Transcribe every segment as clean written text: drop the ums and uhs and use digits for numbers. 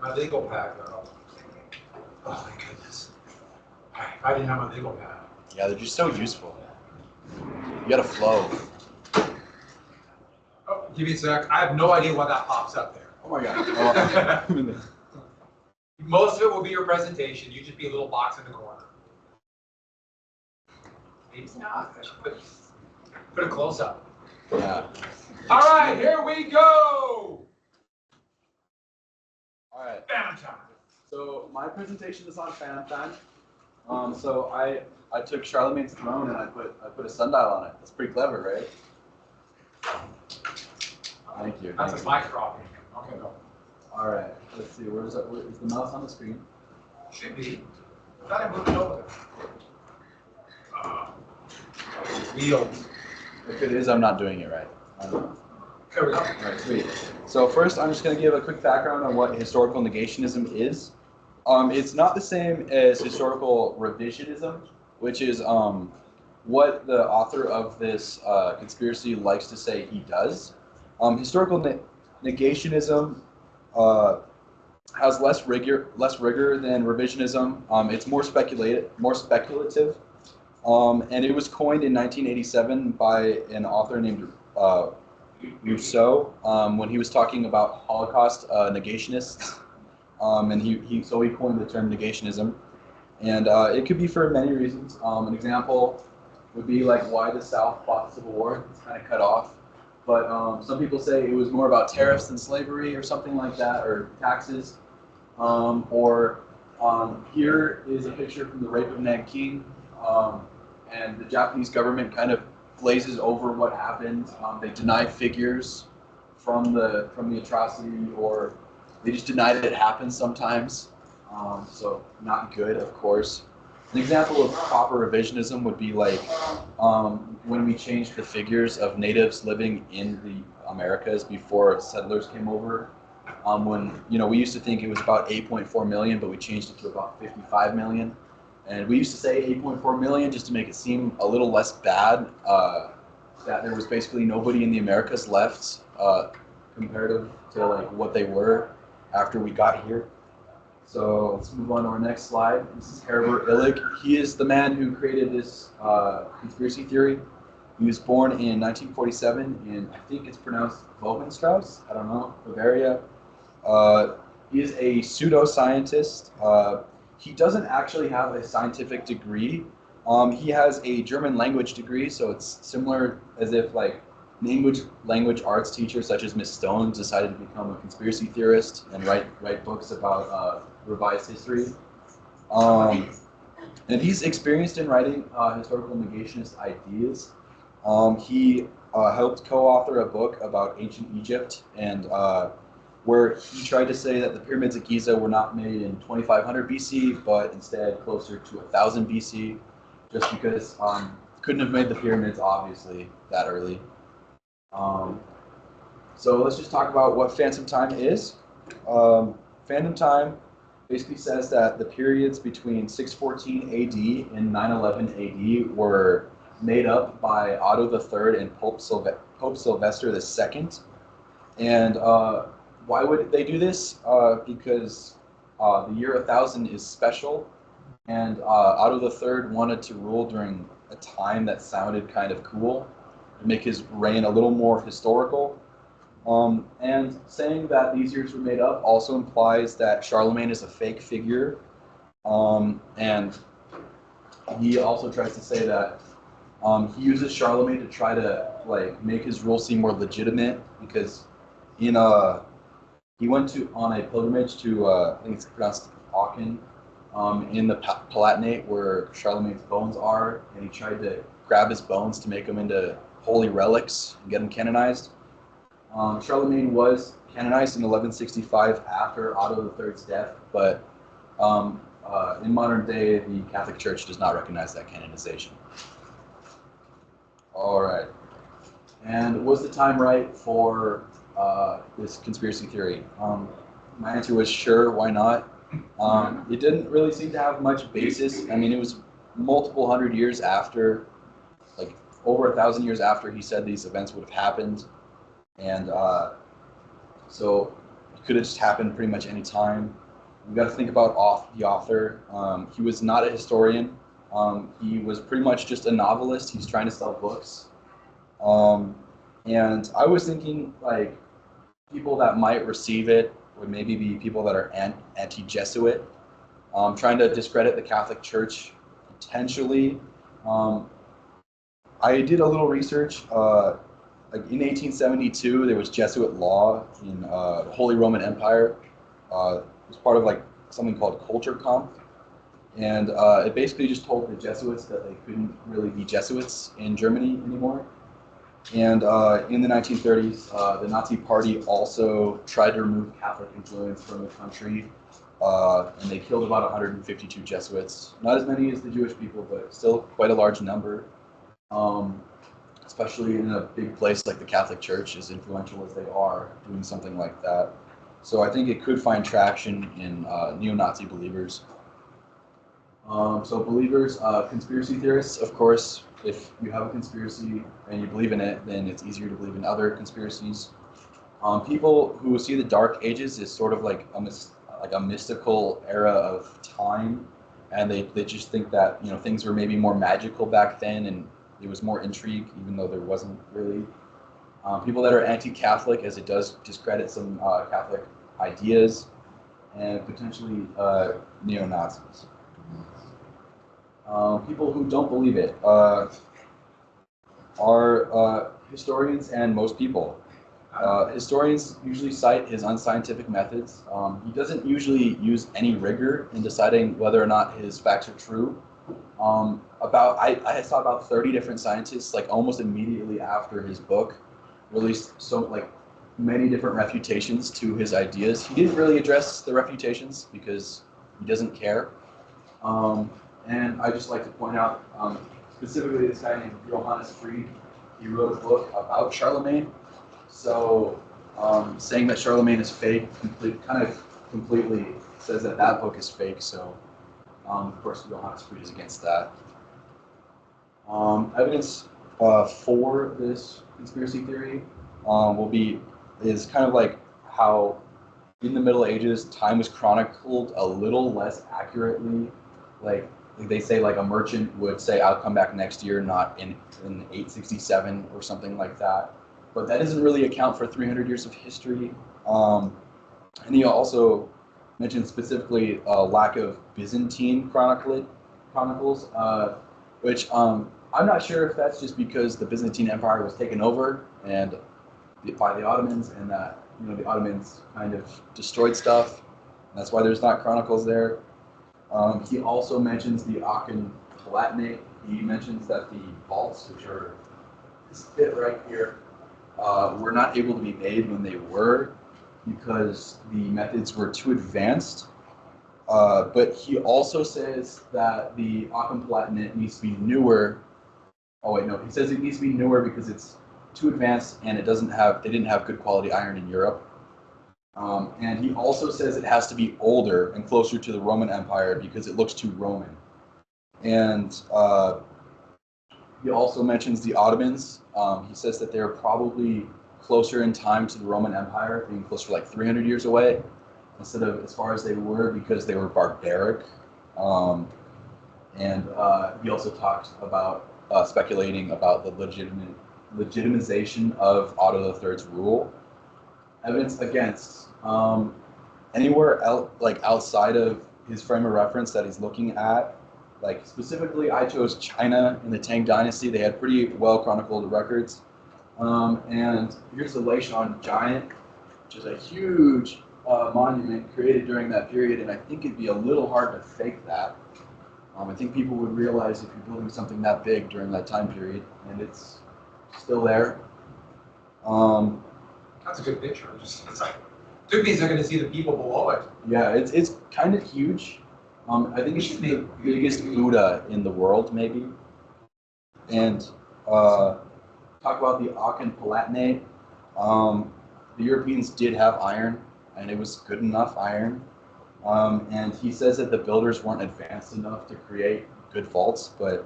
my legal pad, though. Oh, my goodness. If I didn't have my legal pad. Yeah, they're just so useful. You gotta flow. Oh, give me a sec. I have no idea why that pops up there. Oh my god. Oh. Most of it will be your presentation. You just be a little box in the corner. Put a close up. Yeah. All right, here we go. All right. Phantom time. So my presentation is on Phantom Time. So I took Charlemagne's throne and I put a sundial on it. That's pretty clever, right? Thank you. That's a mic dropping. Okay, go. All right. Let's see. Where is the mouse on the screen? Should be. I thought I moved it over there. Wheels. If it is, I'm not doing it right. I don't know. There we go. All right, sweet. So first, I'm just going to give a quick background on what historical negationism is. It's not the same as historical revisionism, which is what the author of this conspiracy likes to say he does. Historical negationism has less rigor than revisionism. It's more speculative, and it was coined in 1987 by an author named Rousseau when he was talking about Holocaust negationists, and he coined the term negationism, and it could be for many reasons. An example would be like why the South fought the Civil War. It's kind of cut off, but some people say it was more about tariffs than slavery or something like that, or taxes. Here is a picture from the Rape of Nanking, and the Japanese government kind of glazes over what happened. They deny figures from the atrocity, or they just deny that it happened sometimes. So not good, of course. An example of proper revisionism would be like when we changed the figures of natives living in the Americas before settlers came over. When we used to think it was about 8.4 million, but we changed it to about 55 million. And we used to say 8.4 million just to make it seem a little less bad, that there was basically nobody in the Americas left comparative to like what they were after we got here. So let's move on to our next slide. This is Herbert Illig. He is the man who created this conspiracy theory. He was born in 1947 in, I think it's pronounced Bogenstrauss, I don't know, Bavaria. He is a pseudoscientist. He doesn't actually have a scientific degree. He has a German language degree, so it's similar as if like language arts teachers such as Miss Stone decided to become a conspiracy theorist and write books about revised history. And he's experienced in writing historical negationist ideas. He helped co-author a book about ancient Egypt, and where he tried to say that the pyramids of Giza were not made in 2500 BC, but instead closer to 1000 BC, just because couldn't have made the pyramids, obviously, that early. So let's just talk about what Phantom Time is. Phantom Time basically says that the periods between 614 AD and 911 AD were made up by Otto III and Pope Sylvester II. And why would they do this? Because the year 1000 is special, and Otto III wanted to rule during a time that sounded kind of cool, to make his reign a little more historical. And saying that these years were made up also implies that Charlemagne is a fake figure. And he also tries to say that he uses Charlemagne to try to like make his rule seem more legitimate, because he went on a pilgrimage to I think it's pronounced Aachen, in the Palatinate where Charlemagne's bones are, and he tried to grab his bones to make them into holy relics and get them canonized. Charlemagne was canonized in 1165 after Otto III's death, but in modern day, the Catholic Church does not recognize that canonization. All right. And was the time right for this conspiracy theory? My answer was sure, why not? It didn't really seem to have much basis. I mean, it was multiple hundred years after, like over 1,000 years after he said these events would have happened. And so could have just happened pretty much any time. We got to think about the author. He was not a historian. He was pretty much just a novelist. He's trying to sell books. And I was thinking, like, people that might receive it would maybe be people that are anti-Jesuit, trying to discredit the Catholic Church, potentially. I did a little research. Like in 1872, there was Jesuit law in the Holy Roman Empire. It was part of like something called Kulturkampf, and it basically just told the Jesuits that they couldn't really be Jesuits in Germany anymore. And in the 1930s, the Nazi Party also tried to remove Catholic influence from the country, and they killed about 152 Jesuits. Not as many as the Jewish people, but still quite a large number. Especially in a big place like the Catholic Church, as influential as they are, doing something like that. So I think it could find traction in neo-Nazi believers. So believers, conspiracy theorists, of course, if you have a conspiracy and you believe in it, then it's easier to believe in other conspiracies. People who see the Dark Ages as sort of like a mystical era of time, and they just think that, you know, things were maybe more magical back then and there was more intrigue, even though there wasn't really. People that are anti-Catholic, as it does discredit some Catholic ideas, and potentially neo-Nazis. People who don't believe it are historians and most people. Historians usually cite his unscientific methods. He doesn't usually use any rigor in deciding whether or not his facts are true. I saw about 30 different scientists, like almost immediately after his book, released so like many different refutations to his ideas. He didn't really address the refutations because he doesn't care. And I just like to point out specifically this guy named Johannes Fried. He wrote a book about Charlemagne. So saying that Charlemagne is fake completely says that that book is fake. So of course, Johannes Fried is against that. Evidence for this conspiracy theory is kind of like how in the Middle Ages time was chronicled a little less accurately. Like they say, like a merchant would say, "I'll come back next year," not in 867 or something like that. But that doesn't really account for 300 years of history. And he also mentioned specifically a lack of Byzantine chronicles, which I'm not sure if that's just because the Byzantine Empire was taken over and by the Ottomans, and that, you know, the Ottomans kind of destroyed stuff. And that's why there's not chronicles there. He also mentions the Aachen Palatinate. He mentions that the vaults, which are this bit right here, were not able to be made when they were, because the methods were too advanced. But he also says that the Aachen Palatinate needs to be newer. Oh wait, no, he says it needs to be newer because it's too advanced and they didn't have good quality iron in Europe. And he also says it has to be older and closer to the Roman Empire because it looks too Roman. And he also mentions the Ottomans. He says that they're probably closer in time to the Roman Empire, being closer like 300 years away, instead of as far as they were, because they were barbaric. And he also talked about speculating about the legitimization of Otto III's rule. Evidence against anywhere like outside of his frame of reference that he's looking at. Like specifically, I chose China in the Tang Dynasty. They had pretty well chronicled records. And here's the Leishan Giant, which is a huge monument created during that period, and I think it'd be a little hard to fake that. I think people would realize if you're building something that big during that time period, and it's still there. That's a good picture. It's like, two means they're going to see the people below it. Yeah, it's kind of huge. I think it's the biggest Buddha in the world, maybe. And talk about the Aachen Palatinate. The Europeans did have iron, and it was good enough iron. And he says that the builders weren't advanced enough to create good vaults, but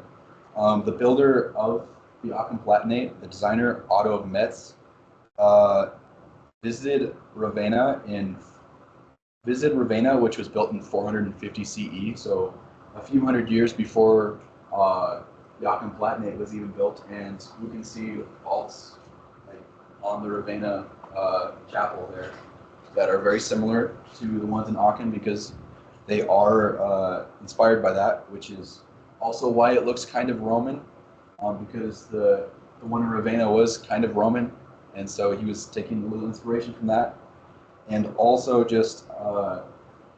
the builder of the Aachen Palatinate, the designer Otto of Metz, visited Ravenna, which was built in 450 CE, so a few hundred years before the Aachen Palatinate was even built, and you can see vaults like on the Ravenna chapel there that are very similar to the ones in Aachen because they are inspired by that, which is also why it looks kind of Roman, because the one in Ravenna was kind of Roman, and so he was taking a little inspiration from that. And also just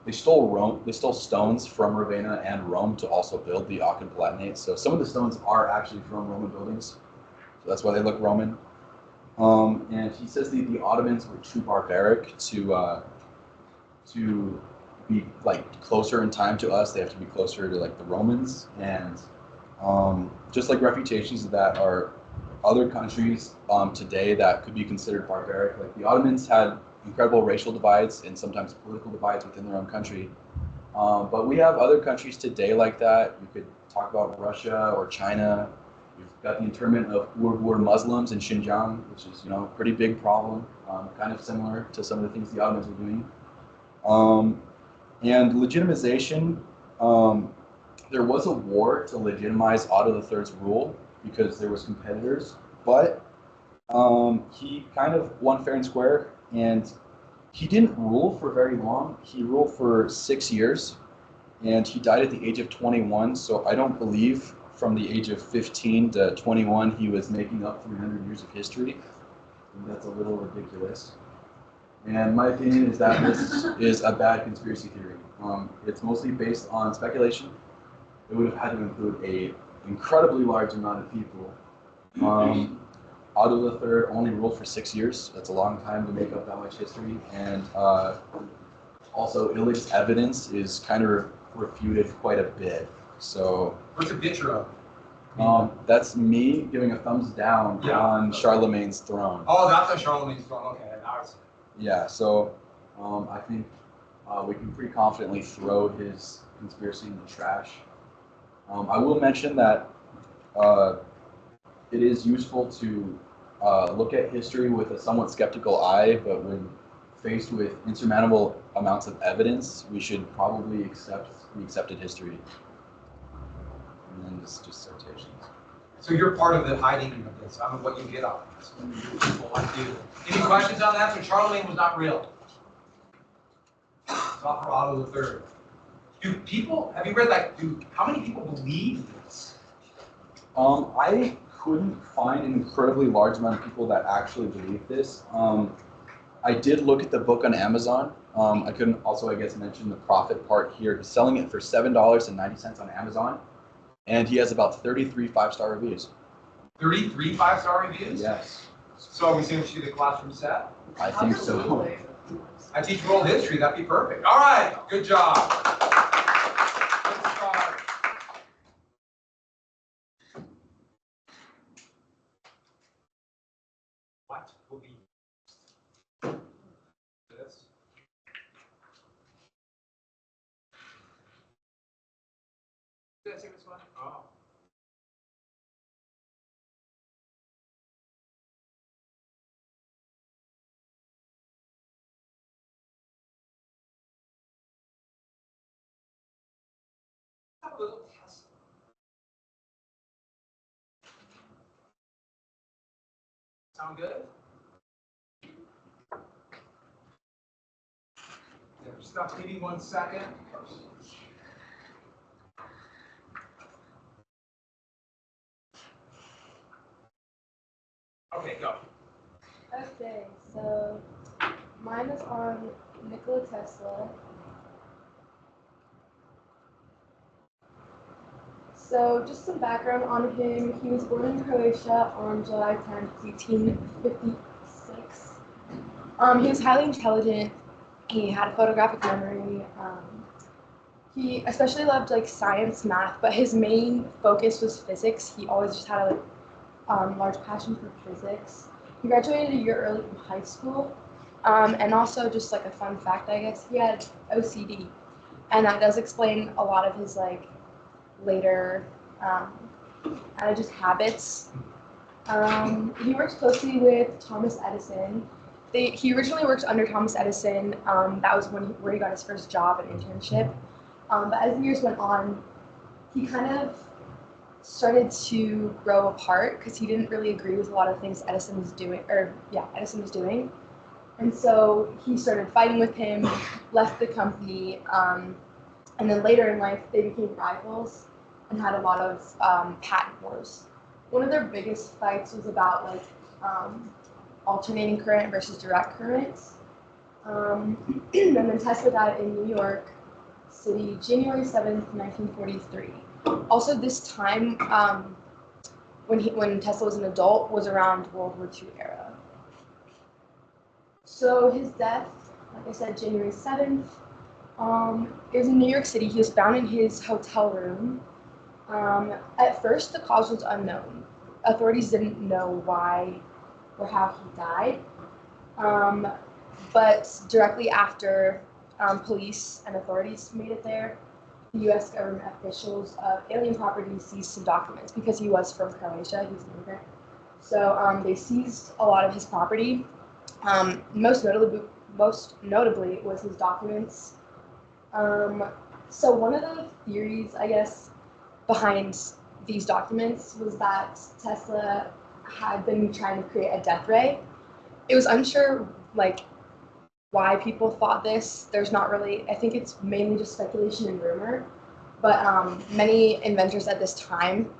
they stole stones from Ravenna and Rome to also build the Aachen Palatinate. So some of the stones are actually from Roman buildings, so that's why they look Roman. And he says the Ottomans were too barbaric to be like closer in time to us. They have to be closer to like the Romans, and just like refutations of that are other countries today that could be considered barbaric. Like the Ottomans had incredible racial divides and sometimes political divides within their own country. But we have other countries today like that. You could talk about Russia or China. You've got the internment of Uyghur Muslims in Xinjiang, which is a pretty big problem, kind of similar to some of the things the Ottomans were doing. And legitimization, there was a war to legitimize Otto III's rule because there was competitors, but he kind of won fair and square, and he didn't rule for very long. He ruled for 6 years, and he died at the age of 21, so I don't believe from the age of 15 to 21 he was making up 300 years of history. And that's a little ridiculous. And my opinion is that this is a bad conspiracy theory. It's mostly based on speculation. It would have had to include an incredibly large amount of people. Otto III only ruled for 6 years. That's a long time to make up that much history. And also, Illig's evidence is kind of refuted quite a bit. So what's a picture of? that's me giving a thumbs down on Charlemagne's throne. Oh, that's on Charlemagne's throne. Okay, now I see. Yeah, so I think we can pretty confidently throw his conspiracy in the trash. I will mention that it is useful to look at history with a somewhat skeptical eye, but when faced with insurmountable amounts of evidence, we should probably accept the accepted history. And then just citations. So you're part of the hiding of this. I don't know what you get out of this. People like you. Any questions on that? So Charlemagne was not real. It's not for Otto III. Do people, have you read how many people believe this? I couldn't find an incredibly large amount of people that actually believe this. I did look at the book on Amazon. I couldn't also, I guess, mention the profit part here. He's selling it for $7.90 on Amazon, and he has about 33 5-star reviews. 33 5-star reviews? Yes. So are we saying we should get a classroom set? I think so. I teach world history. That'd be perfect. All right. Good job. Good start. What will be this? Did I say this one? Oh. Have a little test. Sound good? Yeah, stop eating 1 second. Okay, go. Okay, so mine is on Nikola Tesla. So just some background on him. He was born in Croatia on July 10th, 1856. He was highly intelligent. He had a photographic memory. He especially loved science, math, but his main focus was physics. He always just had a large passion for physics. He graduated a year early from high school. And also just a fun fact, I guess, he had OCD. And that does explain a lot of his later just habits. He works closely with Thomas Edison. he originally worked under Thomas Edison. That was where he got his first job and internship. But as the years went on, he kind of started to grow apart because he didn't really agree with a lot of things Edison was doing. And so he started fighting with him, left the company, and then later in life they became rivals and had a lot of patent wars. One of their biggest fights was about like alternating current versus direct current. And then Tesla died in New York City, January 7th, 1943. Also, this time, when Tesla was an adult, was around World War II era. So his death, like I said, January 7th, it was in New York City. He was found in his hotel room. At first, the cause was unknown. Authorities didn't know why or how he died. But directly after police and authorities made it there, the U.S. government officials of Alien Property seized some documents because he was from Croatia. He was an immigrant. So they seized a lot of his property. Most notably was his documents. So one of the theories, I guess, behind these documents was that Tesla had been trying to create a death ray. It was unsure, like, why people thought this. There's not really, I think it's mainly just speculation and rumor, but many inventors at this time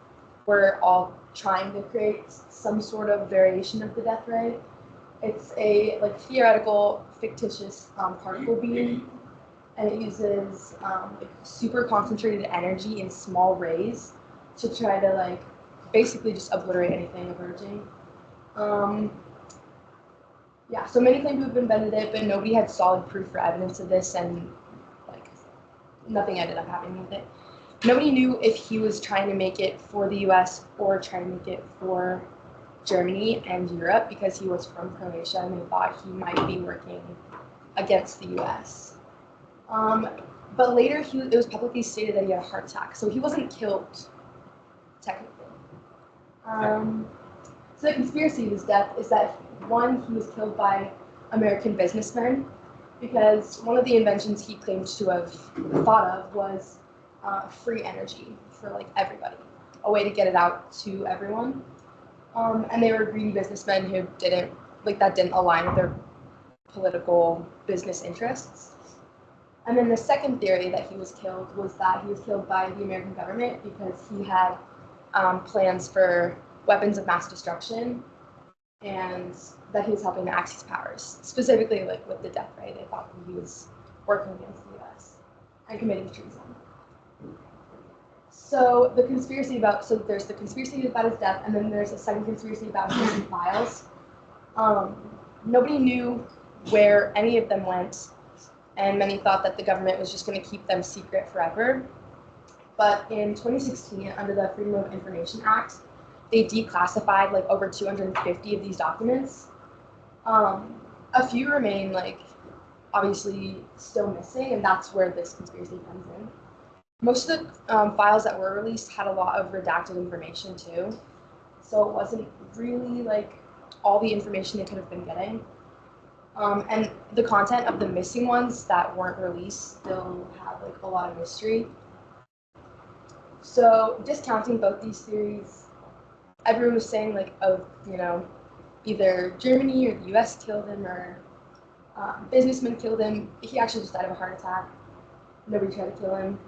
were all trying to create some sort of variation of the death ray. It's a like theoretical, fictitious particle beam, and it uses like super concentrated energy in small rays to try to like basically just obliterate anything emerging. Yeah, so many claim to have invented it, but nobody had solid proof or evidence of this, and like nothing ended up happening with it. Nobody knew if he was trying to make it for the U.S. or trying to make it for Germany and Europe because he was from Croatia, and they thought he might be working against the U.S. But later, it was publicly stated that he had a heart attack, so he wasn't killed, technically. So the conspiracy of his death is that, one, he was killed by American businessmen, because one of the inventions he claims to have thought of was free energy for like everybody, a way to get it out to everyone. And they were greedy businessmen who didn't align with their political business interests. And then the second theory that he was killed was that he was killed by the American government because he had plans for weapons of mass destruction, and that he was helping the Axis powers, specifically like with the death ray. They thought that he was working against the U.S. and committing treason. So there's the conspiracy about his death, and then there's a second conspiracy about his missing files. Nobody knew where any of them went, and many thought that the government was just going to keep them secret forever. But in 2016, under the Freedom of Information Act, they declassified like over 250 of these documents. A few remain like obviously still missing, and that's where this conspiracy comes in. Most of the files that were released had a lot of redacted information too, so it wasn't really like all the information they could have been getting. And the content of the missing ones that weren't released still have like a lot of mystery. So discounting both these theories, everyone was saying like, oh, either Germany or the U.S. killed him, or businessmen killed him. He actually just died of a heart attack. Nobody tried to kill him.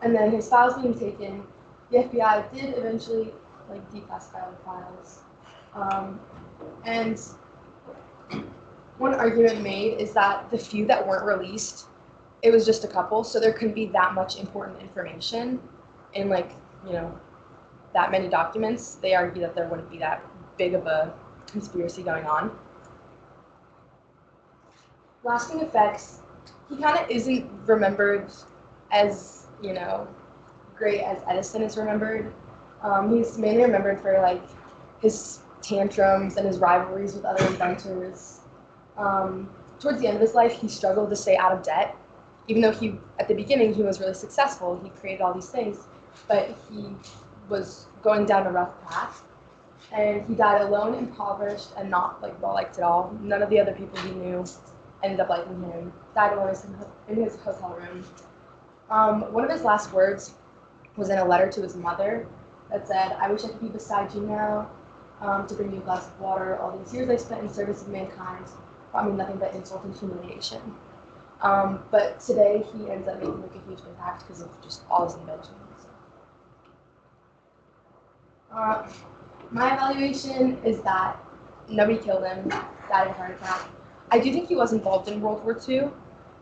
And then his files being taken, the FBI did eventually like declassify the files. And one argument made is that the few that weren't released, it was just a couple, so there couldn't be that much important information in like, that many documents. They argue that there wouldn't be that big of a conspiracy going on. Lasting effects, he kind of isn't remembered as, great as Edison is remembered. He's mainly remembered for like his tantrums and his rivalries with other inventors. Towards the end of his life, he struggled to stay out of debt, even though at the beginning, he was really successful. He created all these things, but he was going down a rough path. and he died alone, impoverished, and not like well liked at all. None of the other people he knew ended up liking him. Died alone in his hotel room. One of his last words was in a letter to his mother that said, "I wish I could be beside you now, to bring you a glass of water. All these years I spent in service of mankind brought me nothing but insult and humiliation." But today he ends up making like a huge impact because of just all his inventions. My evaluation is that nobody killed him, died of a heart attack. I do think he was involved in World War II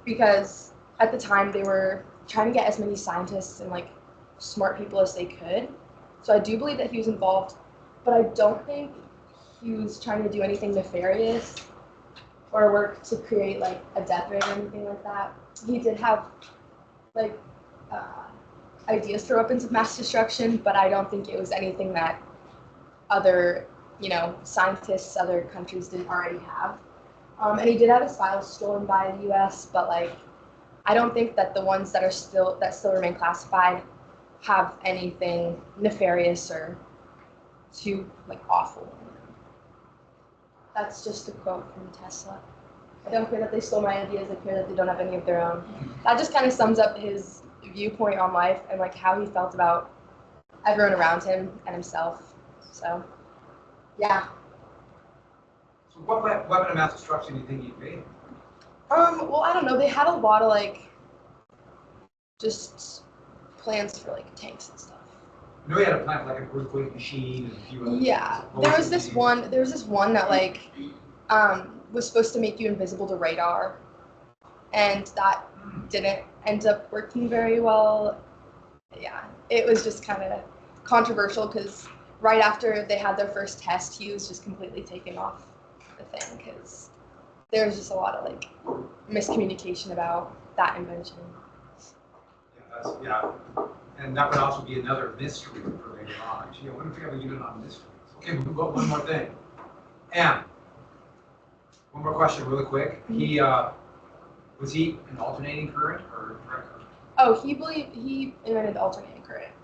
because at the time they were trying to get as many scientists and like smart people as they could. So I do believe that he was involved, but I don't think he was trying to do anything nefarious or work to create like a death ray or anything like that. He did have like ideas for weapons of mass destruction, but I don't think it was anything that other, scientists, other countries didn't already have. And he did have his files stolen by the U.S., but like, I don't think that the ones that still remain classified have anything nefarious or too like awful. That's just a quote from Tesla. I don't care that they stole my ideas. I care that they don't have any of their own. That just kind of sums up his viewpoint on life and like how he felt about everyone around him and himself. So, yeah. So what weapon of mass destruction do you think he made? Well, I don't know. They had a lot of like just plans for like tanks and stuff. I know he had a plan for like an earthquake machine and a few other Yeah, there was this one that like was supposed to make you invisible to radar, and that didn't end up working very well. Yeah, it was just kind of controversial because right after they had their first test, he was just completely taken off the thing because there was just a lot of like miscommunication about that invention. Yeah, and that would also be another mystery for later on. Gee, I wonder if we have a unit on mysteries. Okay, we've got one more thing. And one more question really quick. He was he an alternating current or direct current? Oh, he invented alternating current.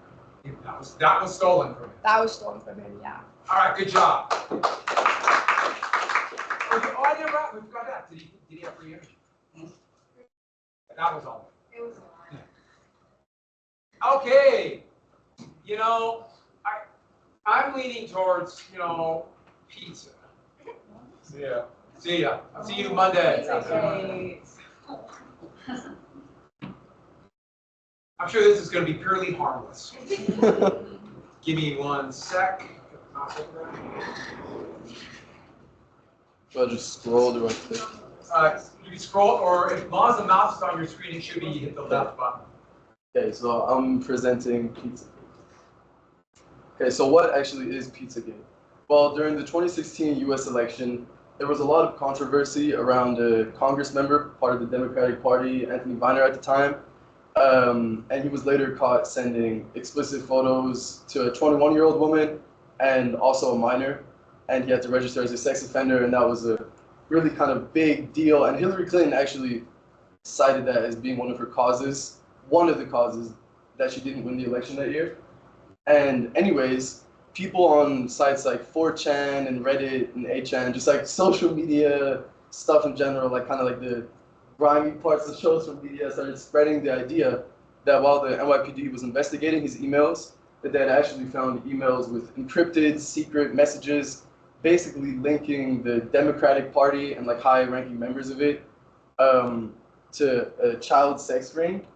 That was stolen from him. That was stolen from him, yeah. All right, good job. Okay, I never we forgot that. Did he have free energy? That was all. It was Okay, I'm leaning towards, pizza. See ya. See ya. I'll see you Monday. I'm sure this is going to be purely harmless. Give me 1 sec. I'll just scroll to You can scroll, or as long as the mouse is on your screen, it should be hit the left button. Okay, so I'm presenting Pizzagate. Okay, so what actually is Pizzagate? Well, during the 2016 U.S. election, there was a lot of controversy around a Congress member, part of the Democratic Party, Anthony Weiner at the time, and he was later caught sending explicit photos to a 21-year-old woman and also a minor, and he had to register as a sex offender, and that was a really kind of big deal, and Hillary Clinton actually cited that as being one of the causes that she didn't win the election that year. And anyways, people on sites like 4chan and Reddit and 8chan, just like social media stuff in general, like kind of like the grimy parts of social media, started spreading the idea that while the NYPD was investigating his emails, that they had actually found emails with encrypted secret messages, basically linking the Democratic Party and like high-ranking members of it to a child sex ring.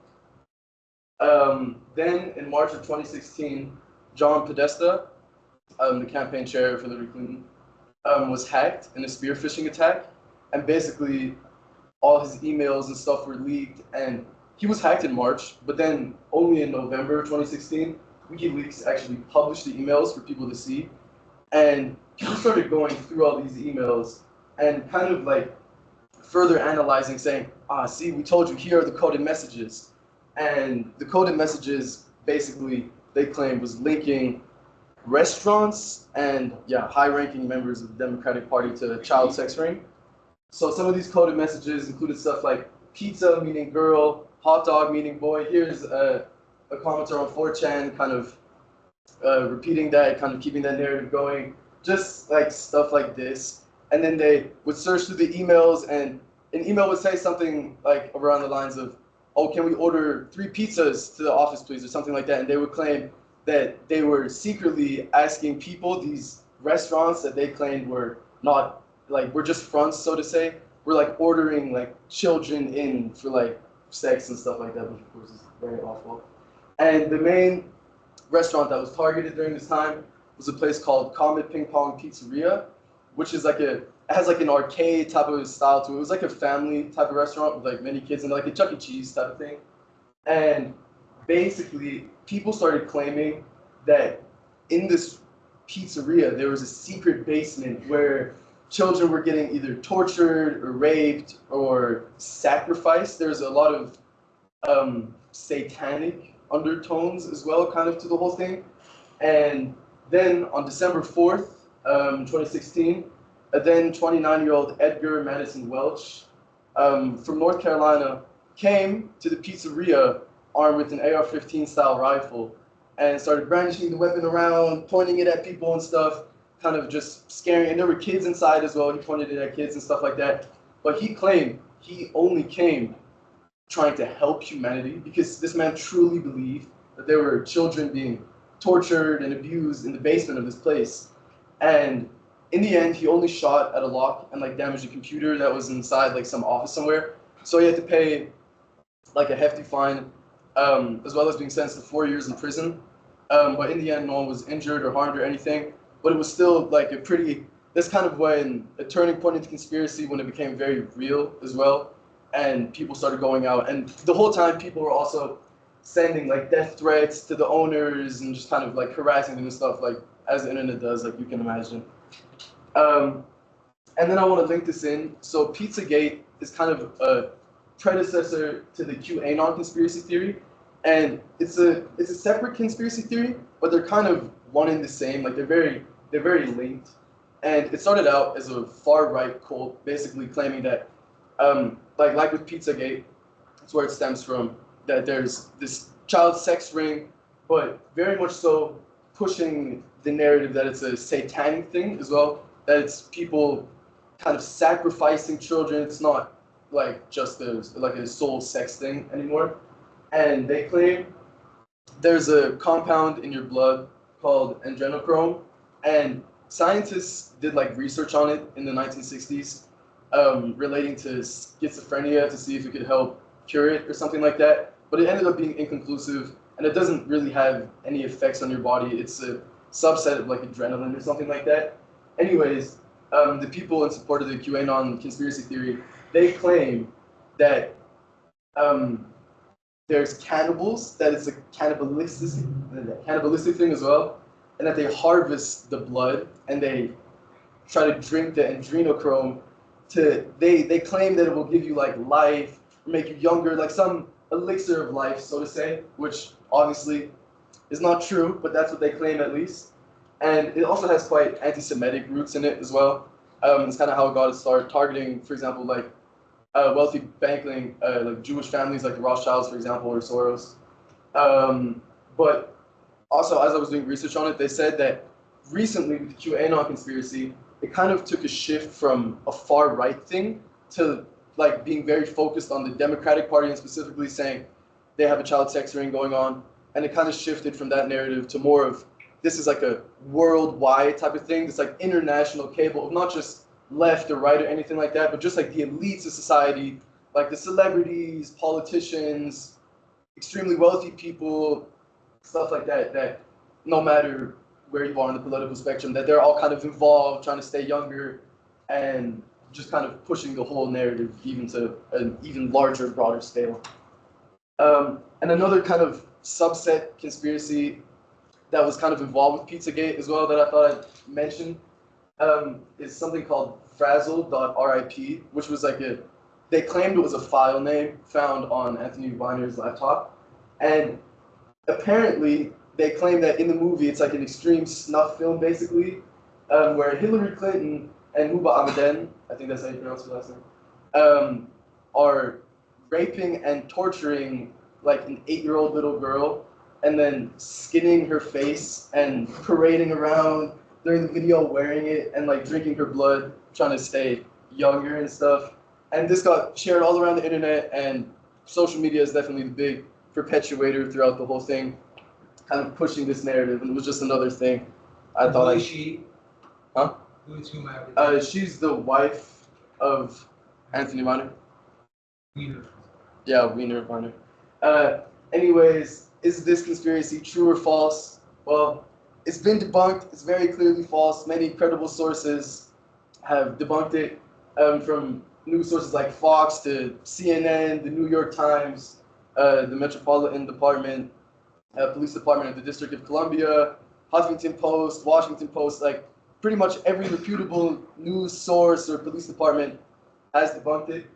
Then in March of 2016, John Podesta, the campaign chair of Hillary Clinton, was hacked in a spear phishing attack, and basically all his emails and stuff were leaked, and he was hacked in March, but then only in November 2016, WikiLeaks actually published the emails for people to see, and people started going through all these emails and kind of like further analyzing, saying, see, we told you, here are the coded messages. And the coded messages, basically, they claimed was linking restaurants and, high-ranking members of the Democratic Party to a child sex ring. So some of these coded messages included stuff like pizza meaning girl, hot dog meaning boy. Here's a commenter on 4chan kind of repeating that, kind of keeping that narrative going. just like stuff like this. And then they would search through the emails, and an email would say something like around the lines of, "Oh, can we order 3 pizzas to the office, please?" or something like that. And they would claim that they were secretly asking people, these restaurants that they claimed were not like were just fronts, so to say, were like ordering like children in for like sex and stuff like that, which of course is very awful. And the main restaurant that was targeted during this time was a place called Comet Ping Pong Pizzeria, which is like it has like an arcade type of style to it. It was like a family type of restaurant with like many kids and like a Chuck E. Cheese type of thing. And basically, people started claiming that in this pizzeria there was a secret basement where children were getting either tortured or raped or sacrificed. There's a lot of satanic undertones as well, kind of to the whole thing. And then on December 4th, 2016, a then 29-year-old Edgar Madison Welch from North Carolina came to the pizzeria armed with an AR-15 style rifle and started brandishing the weapon around, pointing it at people and stuff, kind of just scaring. And there were kids inside as well. He pointed it at kids and stuff like that. But he claimed he only came trying to help humanity because this man truly believed that there were children being tortured and abused in the basement of this place. And in the end, he only shot at a lock and like damaged a computer that was inside like some office somewhere. So he had to pay like a hefty fine, as well as being sentenced to 4 years in prison. But in the end, no one was injured or harmed or anything. But it was still like a pretty, that's kind of when a turning point in the conspiracy when it became very real as well. And people started going out. And the whole time, people were also sending like death threats to the owners and just kind of like harassing them and stuff, like as the internet does, like you can imagine. And then I want to link this in. So Pizzagate is kind of a predecessor to the QAnon conspiracy theory, and it's a separate conspiracy theory, but they're kind of one and the same. Like they're very linked. And it started out as a far right cult, basically claiming that, like with Pizzagate, that's where it stems from. That there's this child sex ring, but very much so pushing the narrative that it's a satanic thing as well. That it's people kind of sacrificing children. It's not like just a soul sex thing anymore. And they claim there's a compound in your blood called adrenochrome, and scientists did like research on it in the 1960s, relating to schizophrenia to see if it could help cure it or something like that. But it ended up being inconclusive, and it doesn't really have any effects on your body. It's a subset of like adrenaline or something like that. Anyways, the people in support of the QAnon conspiracy theory, they claim that there's cannibals, that it's a cannibalistic thing as well, and that they harvest the blood and they try to drink the adrenochrome they claim that it will give you like life, make you younger, like some elixir of life, so to say, which obviously is not true, but that's what they claim at least. And it also has quite anti-Semitic roots in it as well. It's kind of how it got its start, targeting, for example, like wealthy bankling, like Jewish families like the Rothschilds, for example, or Soros. But also, as I was doing research on it, they said that recently with the QAnon conspiracy, it kind of took a shift from a far right thing to like being very focused on the Democratic Party and specifically saying they have a child sex ring going on. And it kind of shifted from that narrative to more of this is like a worldwide type of thing. It's like international cable of not just left or right or anything like that, but just like the elites of society, like the celebrities, politicians, extremely wealthy people, stuff like that, that no matter where you are on the political spectrum, that they're all kind of involved, trying to stay younger and just kind of pushing the whole narrative even to an even larger, broader scale. And another kind of subset conspiracy that was kind of involved with Pizzagate as well that I thought I'd mention is something called Frazzle.RIP, which was like they claimed it was a file name found on Anthony Weiner's laptop. And apparently they claim that in the movie it's like an extreme snuff film basically, where Hillary Clinton and Hubba Abedin, I think that's how you pronounce her last name, are raping and torturing like an 8-year-old little girl and then skinning her face and parading around during the video wearing it and like drinking her blood, trying to stay younger and stuff. And this got shared all around the internet, and social media is definitely the big perpetuator throughout the whole thing, kind of pushing this narrative. And it was just another thing I thought. Who is she? Huh? Who is whomever? She's the wife of Anthony Weiner. Wiener. Yeah, Wiener Weiner. Anyways, is this conspiracy true or false? Well, it's been debunked. It's very clearly false. Many credible sources have debunked it, from news sources like Fox to CNN, the New York Times, the Metropolitan Department, Police Department of the District of Columbia, Huffington Post, Washington Post, like pretty much every reputable news source or police department has debunked it.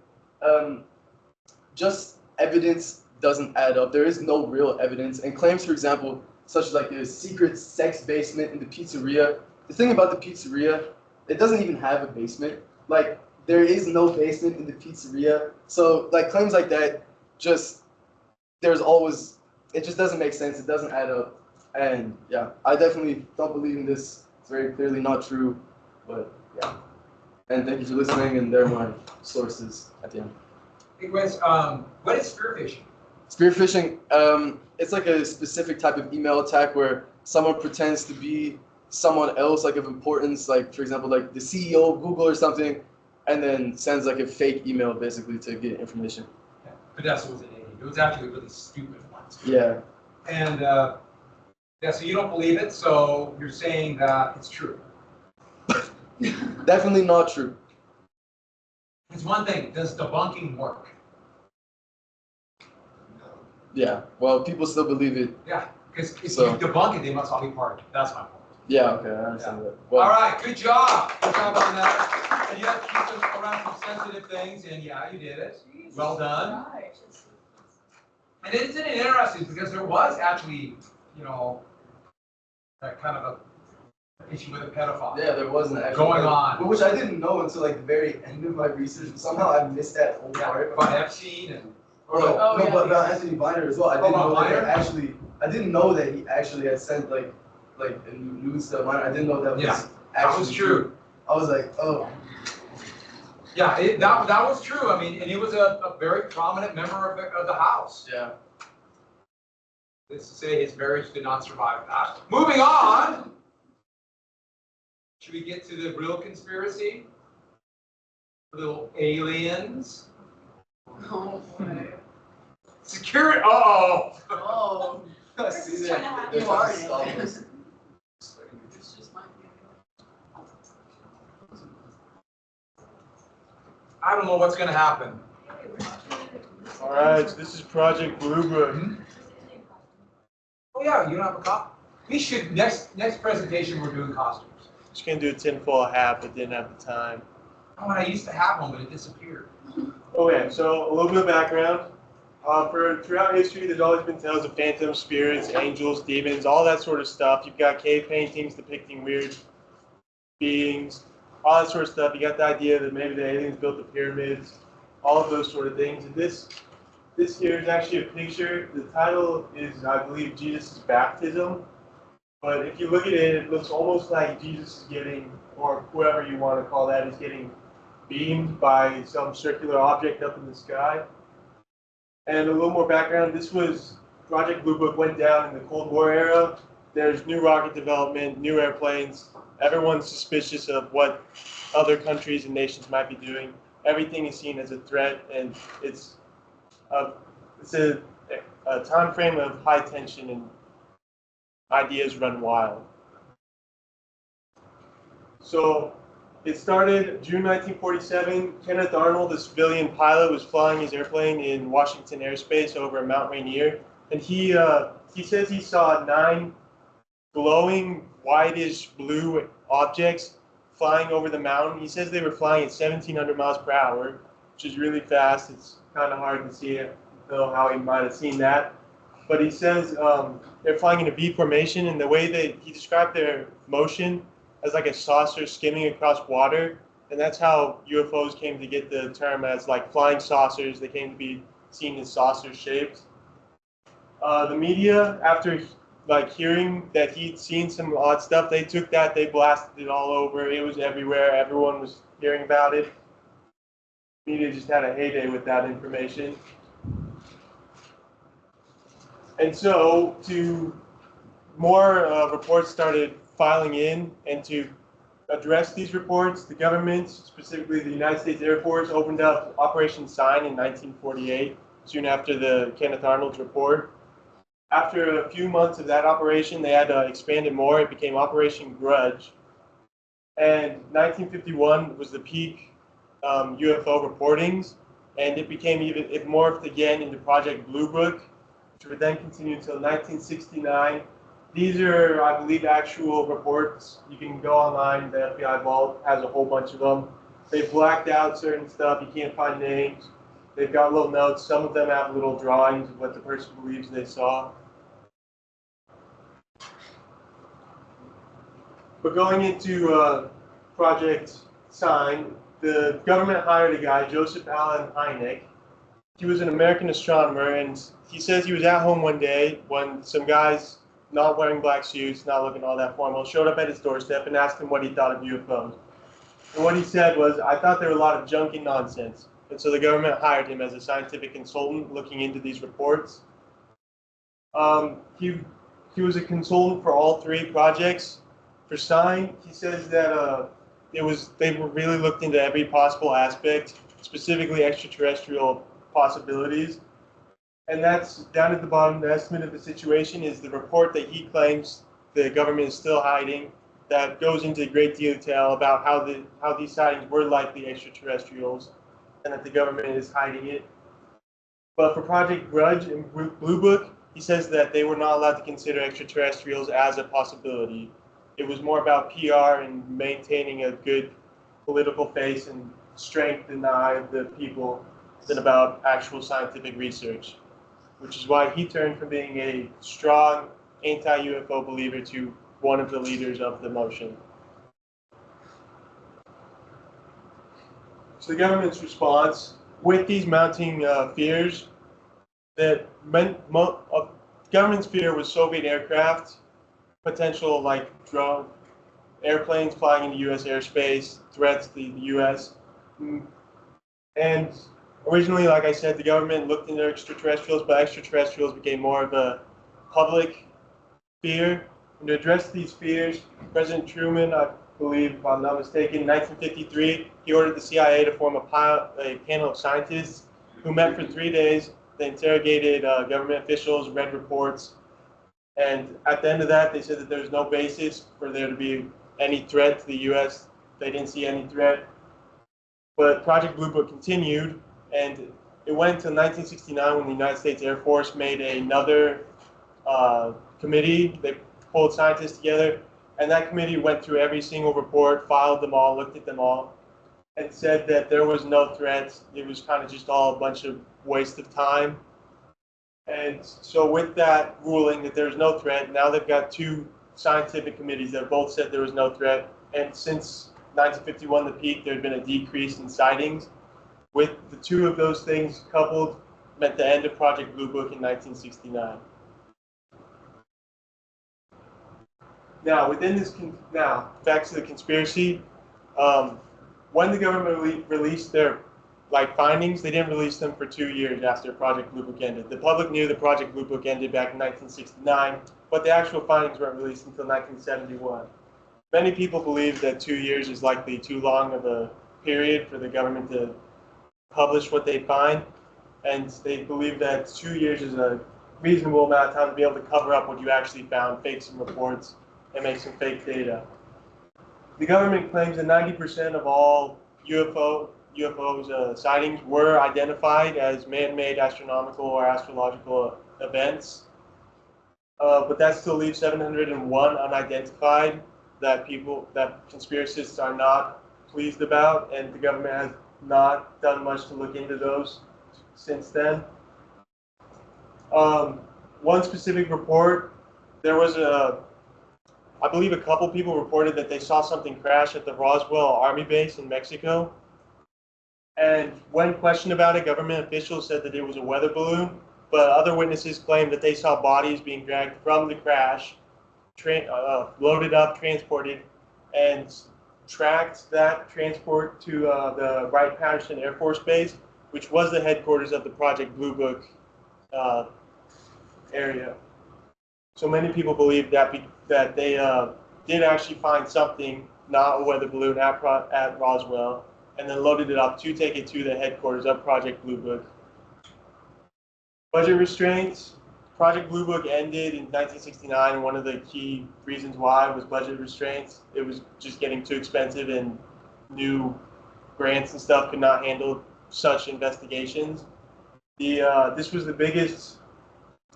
Just evidence doesn't add up. There is no real evidence. And claims, for example, such as like a secret sex basement in the pizzeria. The thing about the pizzeria, it doesn't even have a basement. Like, there is no basement in the pizzeria. So, like, claims like that, just, it just doesn't make sense. It doesn't add up. And, yeah, I definitely don't believe in this. It's very clearly not true. But, yeah. And thank you for listening, and there are my sources at the end. It was, what is spear phishing? Spear phishing, it's like a specific type of email attack where someone pretends to be someone else, like of importance, like for example, like the CEO of Google or something, and then sends like a fake email basically to get information. Yeah. Podesta was an idiot. It was actually a really stupid one. Yeah. And yeah, so you don't believe it, so you're saying that it's true. Definitely not true. It's one thing, does debunking work? Yeah. Well, people still believe it. Yeah, because if So- you debunk it, they must all be part of it. That's my point. Yeah. Okay, I understand that. Well, All right, good job. Good job on that. And you have to keep them around some sensitive things, and yeah, you did it. Well done. And isn't it interesting, because there was actually, you know, that kind of a issue with a pedophile. Yeah, there was an actual Going on. which I didn't know until like the very end of my research. Somehow I missed that whole Yeah, part. about Epstein and. But about Anthony Weiner as well. I didn't about know that Weiner? I didn't know that he actually had sent like news to Weiner. I didn't know that was Yeah, that actually was true. I was like, oh. Yeah, that was true. I mean, and he was a very prominent member of the House. Yeah. Let's say his marriage did not survive that. Moving on. Should we get to the real conspiracy? Little aliens. Oh boy. Security. Uh-oh. Oh. See What's that? trying to happen? They're You trying are to stop in us. It's just my I don't know what's going to happen. All right, so this is Project Blue Book. Oh yeah, you don't have a copy. We should next presentation we're doing costumes. Just gonna do a tinfoil hat, but didn't have the time. Oh, and I used to have one, but it disappeared. Okay, so a little bit of background. Throughout history, there's always been tales of phantom spirits, angels, demons, all that sort of stuff. You've got cave paintings depicting weird beings, all that sort of stuff. You got the idea that maybe the aliens built the pyramids, all of those sort of things. And this here is actually a picture. The title is, I believe, Jesus' baptism. But if you look at it, it looks almost like Jesus is getting, or whoever you want to call that, is getting beamed by some circular object up in the sky. And a little more background, this was, Project Blue Book went down in the Cold War era. There's new rocket development, new airplanes. Everyone's suspicious of what other countries and nations might be doing. Everything is seen as a threat, and it's a time frame of high tension and ideas run wild. So it started June 1947. Kenneth Arnold, a civilian pilot, was flying his airplane in Washington airspace over Mount Rainier, and he says he saw 9 glowing whitish blue objects flying over the mountain. He says they were flying at 1,700 miles per hour, which is really fast. It's kind of hard to see it, know how he might have seen that. But he says they're flying in a V formation, and the way that he described their motion as like a saucer skimming across water, and that's how UFOs came to get the term as like flying saucers. They came to be seen as saucer shaped. The media, after like hearing that he'd seen some odd stuff, they took that, they blasted it all over. It was everywhere. Everyone was hearing about it. Media just had a heyday with that information. And so, more reports started filing in, and to address these reports, the government, specifically the United States Air Force, opened up Operation Sign in 1948, soon after the Kenneth Arnold's report. After a few months of that operation, they had to expand it more. It became Operation Grudge. And 1951 was the peak UFO reportings, and it morphed again into Project Blue Book, which would then continue until 1969. These are, I believe, actual reports. You can go online. The FBI Vault has a whole bunch of them. They've blacked out certain stuff. You can't find names. They've got little notes. Some of them have little drawings of what the person believes they saw. But going into Project Sign, the government hired a guy, Joseph Allen Hynek. He was an American astronomer, and he says he was at home one day when some guys not wearing black suits, not looking all that formal, showed up at his doorstep and asked him what he thought of UFOs. And what he said was, "I thought there were a lot of junk and nonsense." And so the government hired him as a scientific consultant looking into these reports. He was a consultant for all three projects. For Sign, he says that they were really looked into every possible aspect, specifically extraterrestrial possibilities. And that's down at the bottom. The estimate of the situation is the report that he claims the government is still hiding, that goes into great detail about how these sightings were likely extraterrestrials, and that the government is hiding it. But for Project Grudge and Blue Book, he says that they were not allowed to consider extraterrestrials as a possibility. It was more about PR and maintaining a good political face and strength in the eye of the people than about actual scientific research, which is why he turned from being a strong anti-UFO believer to one of the leaders of the motion. So the government's response, with these mounting fears, that government's fear was Soviet aircraft, potential like drone airplanes flying into U.S. airspace, threats to the U.S. And originally, like I said, the government looked into extraterrestrials, but extraterrestrials became more of a public fear. And to address these fears, President Truman, I believe, if I'm not mistaken, in 1953, he ordered the CIA to form a panel of scientists who met for 3 days. They interrogated government officials, read reports, and at the end of that, they said that there was no basis for there to be any threat to the U.S. They didn't see any threat. But Project Blue Book continued, and it went until 1969 when the United States Air Force made another committee. They pulled scientists together, and that committee went through every single report, filed them all, looked at them all, and said that there was no threat. It was kind of just all a bunch of waste of time. And so with that ruling that there's no threat, now they've got two scientific committees that both said there was no threat. And since 1951, the peak, there had been a decrease in sightings. With the two of those things coupled, meant the end of Project Blue Book in 1969. Now, back to the conspiracy. When the government released their findings, they didn't release them for 2 years after Project Blue Book ended. The public knew that Project Blue Book ended back in 1969, but the actual findings weren't released until 1971. Many people believe that 2 years is likely too long of a period for the government to publish what they find, and they believe that 2 years is a reasonable amount of time to be able to cover up what you actually found, fake some reports, and make some fake data. The government claims that 90% of all UFOs sightings were identified as man-made astronomical or astrological events, but that still leaves 701 unidentified that conspiracists are not pleased about, and the government has not done much to look into those since then. One specific report, there was I believe a couple people reported that they saw something crash at the Roswell Army base in Mexico. And when questioned about it, government officials said that it was a weather balloon. but other witnesses claimed that they saw bodies being dragged from the crash, loaded up, transported, and tracked that transport to the Wright-Patterson Air Force Base, which was the headquarters of the Project Blue Book area. So many people believe that that they did actually find something, not a weather balloon, at Roswell, and then loaded it up to take it to the headquarters of Project Blue Book. Budget restraints. Project Blue Book ended in 1969, and one of the key reasons why was budget restraints. It was just getting too expensive, and new grants and stuff could not handle such investigations. This was the biggest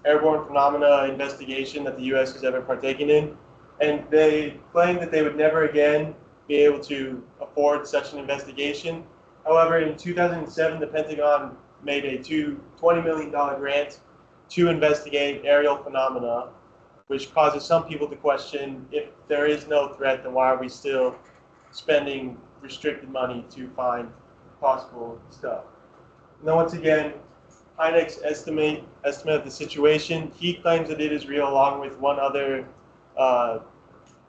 airborne phenomena investigation that the U.S. has ever partaken in, and they claimed that they would never again be able to afford such an investigation. However, in 2007, the Pentagon made a $20 million grant to investigate aerial phenomena, which causes some people to question, if there is no threat, then why are we still spending restricted money to find possible stuff? And then once again, Hynek's estimate of the situation, he claims that it is real, along with one other, I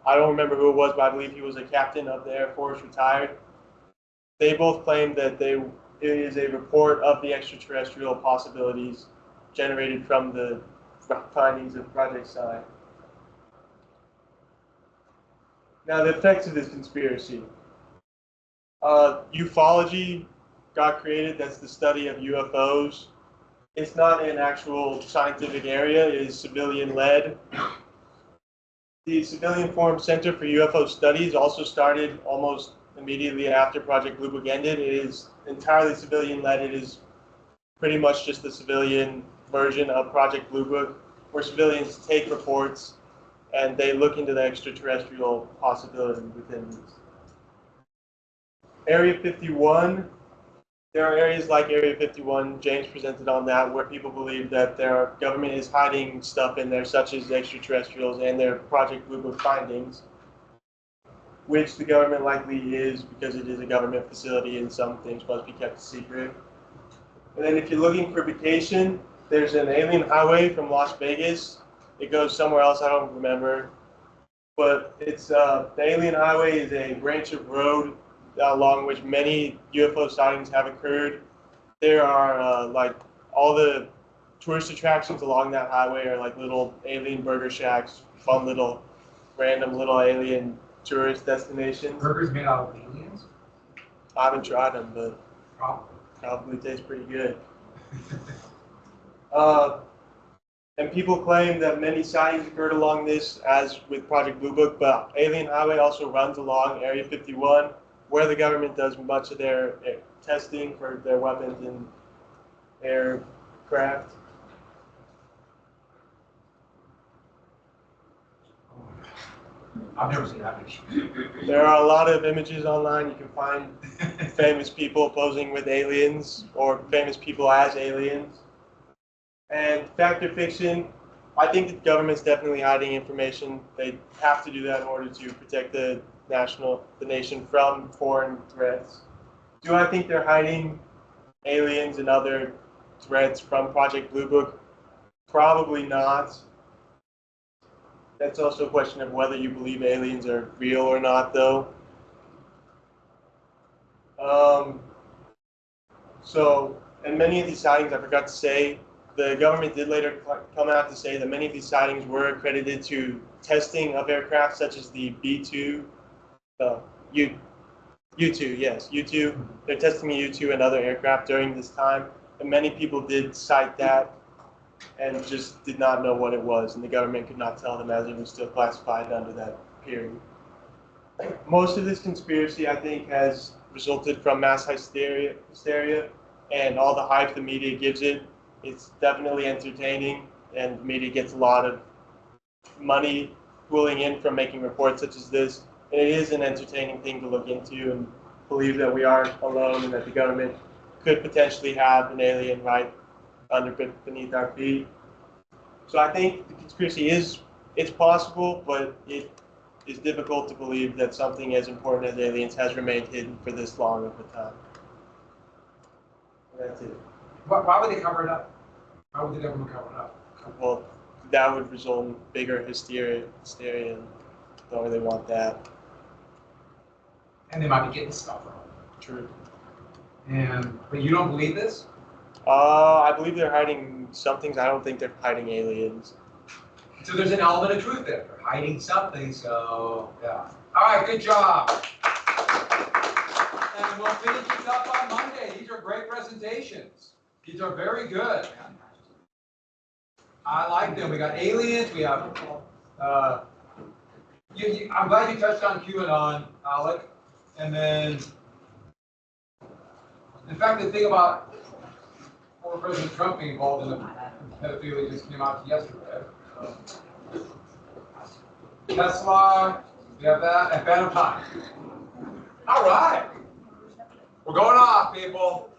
don't remember who it was, but I believe he was a captain of the Air Force, retired. They both claim that it is a report of the extraterrestrial possibilities generated from the findings of Project Psi. Now, the effects of this conspiracy. Ufology got created. That's the study of UFOs. It's not an actual scientific area. It is civilian-led. The Civilian Forum Center for UFO Studies also started almost immediately after Project Blue Book ended. It is entirely civilian-led. It is pretty much just the civilian version of Project Blue Book, where civilians take reports and they look into the extraterrestrial possibility within these. Area 51, there are areas like Area 51, James presented on that, where people believe that their government is hiding stuff in there, such as extraterrestrials and their Project Blue Book findings, which the government likely is, because it is a government facility and some things must be kept secret. And then if you're looking for vacation, there's an alien highway from Las Vegas. It goes somewhere else, I don't remember. But it's the alien highway is a branch of road along which many UFO sightings have occurred. There are like all the tourist attractions along that highway are like little alien burger shacks, fun little random little alien tourist destinations. Burgers made out of aliens? I haven't tried them, but Probably. probably taste pretty good. And people claim that many sightings occurred along this, as with Project Blue Book, but Alien Highway also runs along Area 51, where the government does much of their testing for their weapons and aircraft. I've never seen that picture. There are a lot of images online. You can find famous people posing with aliens or famous people as aliens. And fact or fiction, I think the government's definitely hiding information. They have to do that in order to protect the nation from foreign threats. Do I think they're hiding aliens and other threats from Project Blue Book? Probably not. That's also a question of whether you believe aliens are real or not, though. And many of these sightings, I forgot to say, the government did later come out to say that many of these sightings were accredited to testing of aircraft, such as the U-2, yes, U-2. They're testing the U-2 and other aircraft during this time, and many people did cite that and just did not know what it was, and the government could not tell them, as it was still classified under that period. Most of this conspiracy, I think, has resulted from mass hysteria and all the hype the media gives it. It's definitely entertaining, and the media gets a lot of money pooling in from making reports such as this. And it is an entertaining thing to look into and believe that we aren't alone and that the government could potentially have an alien right beneath our feet. So I think the conspiracy it's possible, but it is difficult to believe that something as important as aliens has remained hidden for this long of a time. And that's it. Why would they cover it up? Why would the government cover it up? Well, that would result in bigger hysteria, and don't really want that. And they might be getting stuff from True. it. But you don't believe this? I believe they're hiding some things. I don't think they're hiding aliens. So there's an element of truth there. They're hiding something, so yeah. All right, good job. And we'll finish this up on Monday. These are great presentations. These are very good. I like them. We got aliens. We have. I'm glad you touched on QAnon, Alec. And then, in fact, the thing about former President Trump being involved in the pedophilia just came out yesterday. Tesla, we have that, and Phantom Time. All right. We're going off, people.